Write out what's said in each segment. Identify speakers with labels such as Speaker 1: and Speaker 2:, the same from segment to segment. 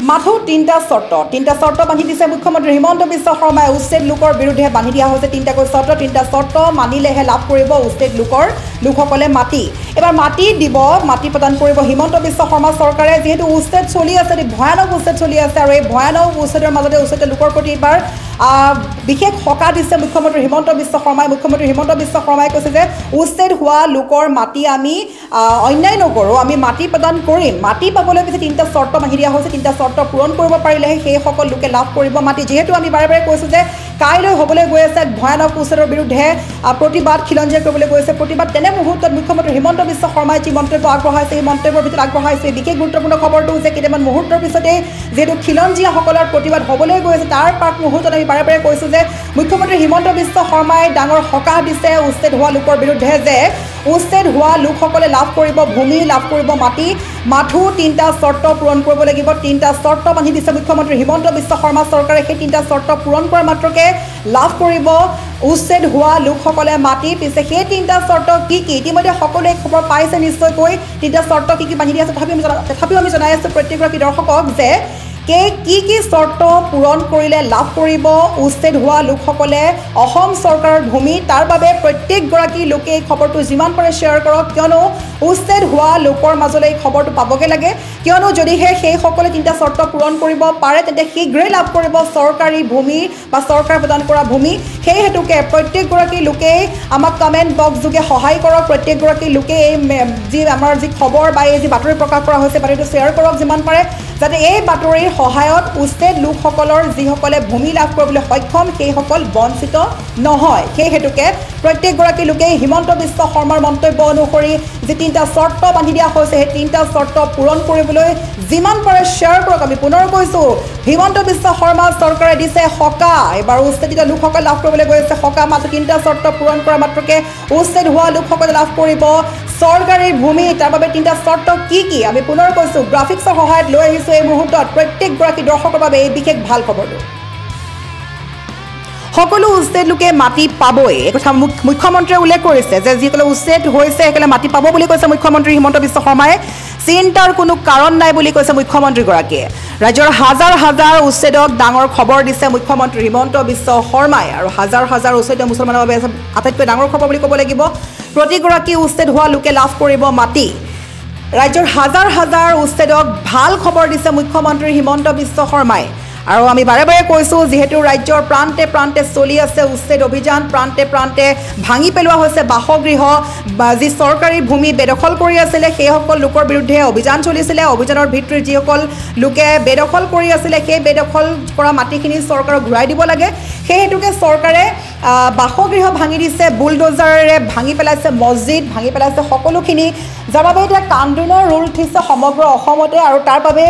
Speaker 1: মাথো তিনিটা চৰ্ত বান্ধি দিছে মুখ্যমন্ত্ৰী হিমন্ত বিশ্ব শৰ্মাই উচ্ছেদ লোকৰ বিৰুদ্ধে বান্ধি দিয়া হৈছে তিনিটা চৰ্ত মানিলেহে লাভ কৰিব উচ্ছেদ লোকসকলে মাটি এবাৰ মাটি দিব মাটি প্ৰদান কৰিব হিমন্ত বিশ্ব শৰ্মা চৰকাৰে যিহেতু উচ্ছেদ চলি আছে ভয়ানক উচ্ছেদ চলি আছে আৰু এই ভয়ানক উচ্ছেদৰ মাজতে উচ্ছেদ লোকৰ প্ৰতি এবাৰ বিশেষ সকাহ দিছে মুখ্যমন্ত্ৰী হিমন্ত বিশ্ব শৰ্মাই কৈছে যে উচ্ছেদ হোৱা লোকৰ মাটি আমি অন্যায় নকৰোঁ আমি মাটি প্ৰদান কৰিম মাটি পাবলৈ পিছে তিনিটা চৰ্ত বান্ধি দিয়া হৈছে তিনিটা চৰ্ত পূৰণ কৰিব পাৰিলেহে সেইসকল লোকে লাভ কৰিব মাটি যিহেতু আমি বাৰে বাৰে কৈছোঁ যে কাইলৈ হ'বলৈ গৈ আছে ভয়ানক উচ্ছেদৰ বিৰুদ্ধে প্ৰতিবাদ খিলঞ্জীয়া কৰিবলৈ গৈ আছে প্ৰতিবাদ তেনে মুহূৰ্তত মুখ্যমন্ত্ৰী হিমন্ত বিশ্ব শৰ্মাই যি মন্তব্য আগবঢ়াইছে এই মন্তব্যৰ ভিতৰত আগবঢ়াইছে বিশেষ গুৰুত্বপূৰ্ণ খবৰটো যে কেইটামান মুহূৰ্তৰ পিছতেই যিহেতু খিলঞ্জীয়াসকলৰ প্ৰতিবাদ হ'বলৈ গৈ আছে তাৰ পাক মুহূৰ্তত আমি বাৰে বাৰে কৈছোঁ যে মুখ্যমন্ত্ৰী হিমন্ত বিশ্ব শৰ্মাই ডাঙৰ সকাহ দিছে উচ্ছেদ হোৱা লোকৰ বিৰুদ্ধে যে উচ্ছেদ হোৱা লোকসকলে লাভ কৰিব ভূমি লাভ কৰিব মাটি মাথো তিনিটা চৰ্ত পূৰণ কৰিব লাগিব তিনিটা চৰ্ত বান্ধি দিছে মুখ্যমন্ত্ৰী হিমন্ত বিশ্ব শৰ্মা চৰকাৰে সেই তিনিটা চৰ্ত পূৰণ কৰাৰ মাত্ৰকে লাভ কৰিব উচ্ছেদ হোৱা লোকসকলে মাটি পিছে সেই তিনিটা চৰ্ত কি ইতিমধ্যে সকলোৱে খবৰ পাইছে নিশ্চয়কৈ তিনিটা চৰ্ত কি বান্ধি দিয়া আছে তথাপিও আমি জনাই আছোঁ প্ৰত্যেকগৰাকী দৰ্শকক যে কি চৰ্ত পূৰণ কৰিলে লাভ কৰিব উচ্ছেদ হোৱা লোকসকলে অসম চৰকাৰৰ ভূমি তাৰ বাবে প্ৰত্যেকগৰাকী লোকে এই খবৰটো যিমান পাৰে শ্বেয়াৰ কৰক কিয়নো উচ্ছেদ হোৱা লোকৰ মাজলৈ এই খবৰটো পাবগৈ লাগে কিয়নো যদিহে সেইসকলে তিনিটা চৰ্ত পূৰণ কৰিব পাৰে তেন্তে শীঘ্ৰেই লাভ কৰিব চৰকাৰী ভূমি বা চৰকাৰ প্ৰদান কৰা ভূমি সেই হেতুকে প্ৰত্যেকগৰাকী লোকেই আমাক কমেণ্ট বক্স যোগে সহায় কৰক প্ৰত্যেকগৰাকী লোকে এই আমাৰ যি খবৰ বা এই যি বাতৰি প্ৰকাশ কৰা হৈছে বাতৰিটো শ্বেয়াৰ কৰক যিমান পাৰে যাতে এই বাতৰিৰ সহায়ত উচ্ছেদ লোকসকলৰ যিসকলে ভূমি লাভ কৰিবলৈ সক্ষম সেইসকল বঞ্চিত নহয় সেই হেতুকে প্ৰত্যেকগৰাকী লোকেই হিমন্ত বিশ্ব শৰ্মাৰ মন্তব্য অনুসৰি যি তিনিটা চৰ্ত বান্ধি দিয়া হৈছে সেই তিনিটা চৰ্ত পূৰণ কৰিবলৈ যিমান পাৰে শ্বেয়াৰ কৰক আমি পুনৰ কৈছোঁ হিমন্ত বিশ্ব শৰ্মা চৰকাৰে দিছে সকাহ এবাৰ উচ্ছেদিত লোকসকল লাভ কৰিবলৈ গৈ আছে সকাহ মাত্ৰ তিনিটা চৰ্ত পূৰণ কৰা মাত্ৰকে উচ্ছেদ হোৱা লোকসকলে লাভ কৰিব চৰকাৰী ভূমি তাৰ বাবে তিনিটা চৰ্ত কি আমি পুনৰ কৈছোঁ গ্ৰাফিক্সৰ সহায়ত লৈ আহিছোঁ এই মুহূৰ্তত প্ৰত্যেকগৰাকী দৰ্শকৰ বাবে এই বিশেষ ভাল খবৰটো সকলো উচ্ছেদ লোকে মাটি পাবই এই কথা মুখ্যমন্ত্ৰীয়ে উল্লেখ কৰিছে যে যিসকলে উচ্ছেদ হৈছে সেইসকলে মাটি পাব বুলি কৈছে মুখ্যমন্ত্ৰী হিমন্ত বিশ্ব শৰ্মাই চিন্তাৰ কোনো কাৰণ নাই বুলি কৈছে মুখ্যমন্ত্ৰীগৰাকীয়ে ৰাজ্যৰ হাজাৰ উচ্ছেদক ডাঙৰ খবৰ দিছে মুখ্যমন্ত্ৰী হিমন্ত বিশ্ব শৰ্মাই আৰু হাজাৰ উচ্ছেদ মুছলমানৰ বাবে আটাইতকৈ ডাঙৰ খবৰ বুলি ক'ব লাগিব প্ৰতিগৰাকী উচ্ছেদ হোৱা লোকে লাভ কৰিব মাটি ৰাজ্যৰ হাজাৰ উচ্ছেদক ভাল খবৰ দিছে মুখ্যমন্ত্ৰী হিমন্ত বিশ্ব শৰ্মাই আৰু আমি বাৰে বাৰে কৈছোঁ যিহেতু ৰাজ্যৰ প্ৰান্তে চলি আছে উচ্ছেদ অভিযান প্ৰান্তে ভাঙি পেলোৱা হৈছে বাসগৃহ যি চৰকাৰী ভূমি বেদখল কৰি আছিলে সেইসকল লোকৰ বিৰুদ্ধে অভিযান চলিছিলে অভিযানৰ ভিতৰত যিসকল লোকে বেদখল কৰি আছিলে সেই বেদখল কৰা মাটিখিনি চৰকাৰক ঘূৰাই দিব লাগে সেই হেতুকে চৰকাৰে বাসগৃহ ভাঙি দিছে বুলডোজাৰেৰে ভাঙি পেলাইছে মছজিদ ভাঙি পেলাইছে সকলোখিনি যাৰ বাবে এতিয়া কান্দোনৰ ৰোল উঠিছে সমগ্ৰ অসমতে আৰু তাৰ বাবে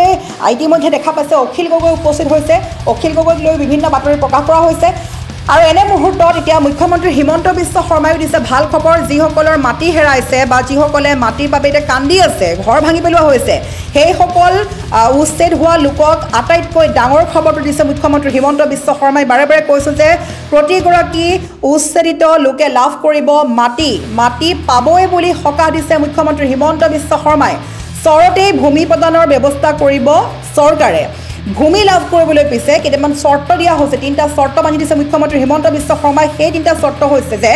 Speaker 1: ইতিমধ্যে দেখা পাইছে অখিল গগৈ উপস্থিত হৈছে অখিল গগৈক লৈ বিভিন্ন বাতৰি প্ৰকাশ কৰা হৈছে আৰু এনে মুহূৰ্তত এতিয়া মুখ্যমন্ত্ৰী হিমন্ত বিশ্ব শৰ্মায়ো দিছে ভাল খবৰ যিসকলৰ মাটি হেৰাইছে বা যিসকলে মাটিৰ বাবে এতিয়া কান্দি আছে ঘৰ ভাঙি পেলোৱা হৈছে সেইসকল উচ্ছেদ হোৱা লোকক আটাইতকৈ ডাঙৰ খবৰটো দিছে মুখ্যমন্ত্ৰী হিমন্ত বিশ্ব শৰ্মাই বাৰে বাৰে কৈছোঁ যে প্ৰতিগৰাকী উচ্ছেদিত লোকে লাভ কৰিব মাটি পাবই বুলি সকাহ দিছে মুখ্যমন্ত্ৰী হিমন্ত বিশ্ব শৰ্মাই চৰতেই ভূমি প্ৰদানৰ ব্যৱস্থা কৰিব চৰকাৰে ভূমি লাভ কৰিবলৈ পিছে কেইটামান চৰ্ত দিয়া হৈছে তিনিটা চৰ্ত বান্ধি দিছে মুখ্যমন্ত্ৰী হিমন্ত বিশ্ব শৰ্মাই সেই তিনিটা চৰ্ত হৈছে যে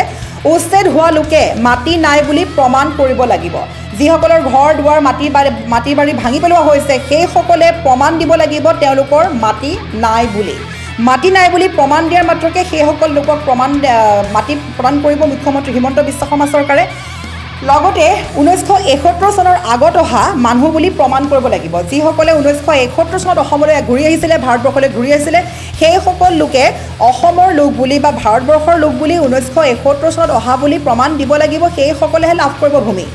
Speaker 1: উচ্ছেদ হোৱা লোকে মাটি নাই বুলি প্ৰমাণ কৰিব লাগিব যিসকলৰ ঘৰ দুৱাৰ মাটি বাৰী ভাঙি পেলোৱা হৈছে সেইসকলে প্ৰমাণ দিব লাগিব তেওঁলোকৰ মাটি নাই বুলি প্ৰমাণ দিয়াৰ মাত্ৰকে সেইসকল লোকক মাটি প্ৰদান কৰিব মুখ্যমন্ত্ৰী হিমন্ত বিশ্ব শৰ্মা চৰকাৰে লগতে 1971 চনৰ আগত অহা মানুহ বুলি প্ৰমাণ কৰিব লাগিব যিসকলে 1971 চনত অসমলৈ ঘূৰি আহিছিলে ভাৰতবৰ্ষলৈ ঘূৰি আহিছিলে সেইসকল লোকে অসমৰ লোক বুলি বা ভাৰতবৰ্ষৰ লোক বুলি 1971 চনত অহা বুলি প্ৰমাণ দিব লাগিব সেইসকলেহে লাভ কৰিব ভূমি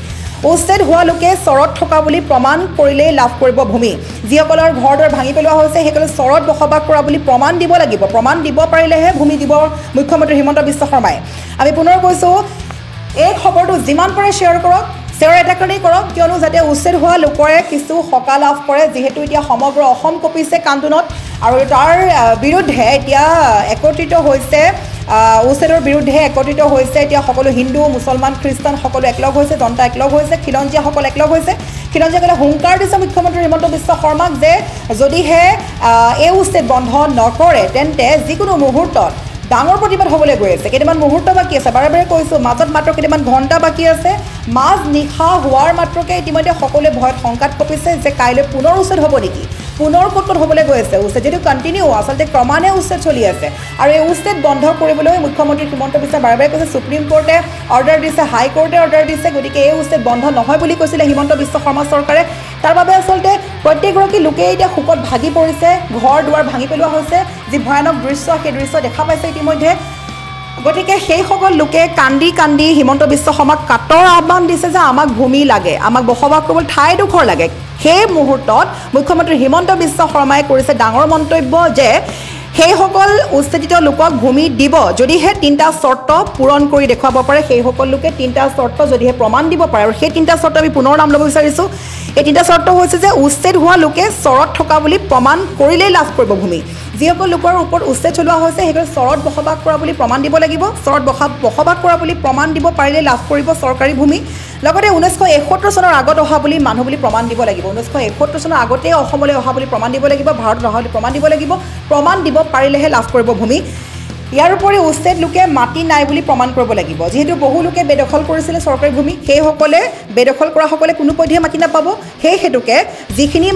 Speaker 1: উচ্ছেদ হোৱা লোকে চৰত থকা বুলি প্ৰমাণ কৰিলেই লাভ কৰিব ভূমি যিসকলৰ ঘৰ দুৱাৰ ভাঙি পেলোৱা হৈছে সেইসকলে চৰত বসবাস কৰা বুলি প্ৰমাণ দিব লাগিব প্ৰমাণ দিব পাৰিলেহে ভূমি দিব মুখ্যমন্ত্ৰী হিমন্ত বিশ্ব শৰ্মাই আমি পুনৰ কৈছোঁ এই খবৰটো যিমান পাৰে শ্বেয়াৰ কৰক শ্বেয়াৰ এটা কাৰণেই কৰক কিয়নো যাতে উচ্ছেদ হোৱা লোকৰে কিছু সকাহ লাভ কৰে যিহেতু এতিয়া সমগ্ৰ অসম কঁপিছে কান্দোনত আৰু তাৰ বিৰুদ্ধে এতিয়া একত্ৰিত হৈছে উচ্ছেদৰ বিৰুদ্ধে একত্ৰিত হৈছে এতিয়া সকলো হিন্দু মুছলমান খ্ৰীষ্টান সকলো একলগ হৈছে জনতা একলগ হৈছে খিলঞ্জীয়াসকল একলগ হৈছে খিলঞ্জীয়াসকলে হুংকাৰ দিছে মুখ্যমন্ত্ৰী হিমন্ত বিশ্ব শৰ্মাক যে যদিহে এই উচ্ছেদ বন্ধ নকৰে তেন্তে যিকোনো মুহূৰ্তত ডাঙৰ প্ৰতিবাদ হ'বলৈ গৈ আছে কেইটামান মুহূৰ্ত বাকী আছে বাৰে বাৰে কৈছোঁ মাজত মাত্ৰ কেইটামান ঘণ্টা বাকী আছে মাজ নিশা হোৱাৰ মাত্ৰকে ইতিমধ্যে সকলোৱে ভয়ত শংকাত কঁপিছে যে কাইলৈ পুনৰ উচ্ছেদ হ'ব নেকি পুনৰ ক'ত হ'বলৈ গৈ আছে উচ্ছেদ যিটো কণ্টিনিউ আচলতে ক্ৰমান্বয়ে উচ্ছেদ চলি আছে আৰু এই উচ্ছেদ বন্ধ কৰিবলৈ মুখ্যমন্ত্ৰী হিমন্ত বিশ্ব বাৰে বাৰে কৈছে সুপ্ৰিম কোৰ্টে অৰ্ডাৰ দিছে হাইকোৰ্টে অৰ্ডাৰ দিছে গতিকে এই উচ্ছেদ বন্ধ নহয় বুলি কৈছিলে হিমন্ত বিশ্ব শৰ্মা চৰকাৰে তাৰ বাবে আচলতে প্ৰত্যেকগৰাকী লোকে এতিয়া শোকত ভাগি পৰিছে ঘৰ দুৱাৰ ভাঙি পেলোৱা হৈছে যি ভয়ানক দৃশ্য সেই দৃশ্য দেখা পাইছে ইতিমধ্যে গতিকে সেইসকল লোকে কান্দি কান্দি হিমন্ত বিশ্ব শৰ্মাক কাটৰ আহ্বান দিছে যে আমাক ভূমি লাগে আমাক বসবাস কৰিবলৈ ঠাইডোখৰ লাগে সেই মুহূৰ্তত মুখ্যমন্ত্ৰী হিমন্ত বিশ্ব শৰ্মাই কৰিছে ডাঙৰ মন্তব্য যে সেইসকল উচ্ছেদিত লোকক ভূমি দিব যদিহে তিনিটা চৰ্ত পূৰণ কৰি দেখুৱাব পাৰে সেইসকল লোকে তিনিটা চৰ্ত যদিহে প্ৰমাণ দিব পাৰে আৰু সেই তিনিটা চৰ্ত আমি পুনৰ নাম ল'ব বিচাৰিছোঁ এই তিনিটা চৰ্ত হৈছে যে উচ্ছেদ হোৱা লোকে চৰত থকা বুলি প্ৰমাণ কৰিলেই লাভ কৰিব ভূমি যিসকল লোকৰ ওপৰত উচ্ছেদ চলোৱা হৈছে সেইসকলে চৰত বসবাস কৰা বুলি প্ৰমাণ দিব লাগিব চৰত বসবাস কৰা বুলি প্ৰমাণ দিব পাৰিলে লাভ কৰিব চৰকাৰী ভূমি লগতে 1971 চনৰ আগত অহা বুলি মানুহ বুলি প্ৰমাণ দিব লাগিব 1971 চনৰ আগতে অসমলৈ অহা বুলি প্ৰমাণ দিব লাগিব ভাৰতত অহা বুলি প্ৰমাণ দিব লাগিব প্ৰমাণ দিব পাৰিলেহে লাভ কৰিব ভূমি ইয়াৰ উপৰি উচ্ছেদ লোকে মাটি নাই বুলি প্ৰমাণ কৰিব লাগিব যিহেতু বহু লোকে বেদখল কৰিছিলে চৰকাৰী ভূমি সেইসকলে বেদখল কৰা সকলে কোনো পধ্যে মাটি নাপাব সেই হেতুকে যিখিনি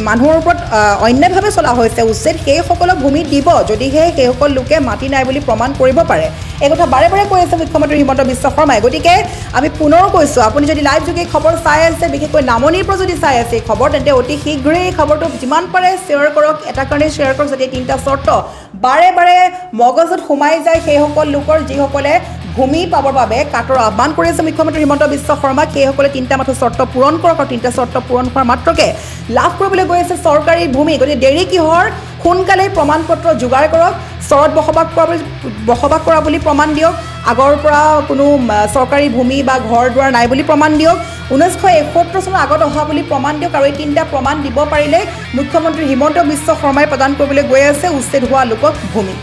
Speaker 1: মানুহৰ ওপৰত অন্যায়ভাৱে চলা হৈছে উচ্ছেদ সেইসকলক ভূমি দিব যদিহে সেইসকল লোকে মাটি নাই বুলি প্ৰমাণ কৰিব পাৰে এই কথা বাৰে বাৰে কৈ আছে মুখ্যমন্ত্ৰী হিমন্ত বিশ্ব শৰ্মাই গতিকে আমি পুনৰ কৈছোঁ আপুনি যদি লাইভ যোগে খবৰ চাই আছে বিশেষকৈ নামনিৰ পৰা যদি চাই আছে এই খবৰ তেন্তে অতি শীঘ্ৰেই এই খবৰটো যিমান পাৰে শ্বেয়াৰ কৰক এটা কাৰণে শ্বেয়াৰ কৰক যাতে তিনিটা চৰ্ত বাৰে বাৰে মগজত সোমাই যায় সেইসকল লোকৰ যিসকলে ভূমি পাবৰ বাবে কাটৰ আহ্বান কৰি আছে মুখ্যমন্ত্ৰী হিমন্ত বিশ্ব শৰ্মাক সেইসকলে তিনিটা মাত্ৰ চৰ্ত পূৰণ কৰক আৰু তিনিটা চৰ্ত পূৰণ কৰাৰ মাত্ৰকে লাভ কৰিবলৈ গৈ আছে চৰকাৰী ভূমি গতিকে দেৰি কিহৰ সোনকালে প্ৰমাণ পত্ৰ যোগাৰ কৰক চৰত বসবাস কৰা বুলি প্ৰমাণ দিয়ক আগৰ পৰা কোনো চৰকাৰী ভূমি বা ঘৰ দুৱাৰ নাই বুলি প্ৰমাণ দিয়ক 1971 চনৰ আগত অহা বুলি প্ৰমাণ দিয়ক আৰু এই তিনিটা প্ৰমাণ দিব পাৰিলে মুখ্যমন্ত্ৰী হিমন্ত বিশ্ব শৰ্মাই প্ৰদান কৰিবলৈ গৈ আছে উচ্ছেদ হোৱা লোকক ভূমি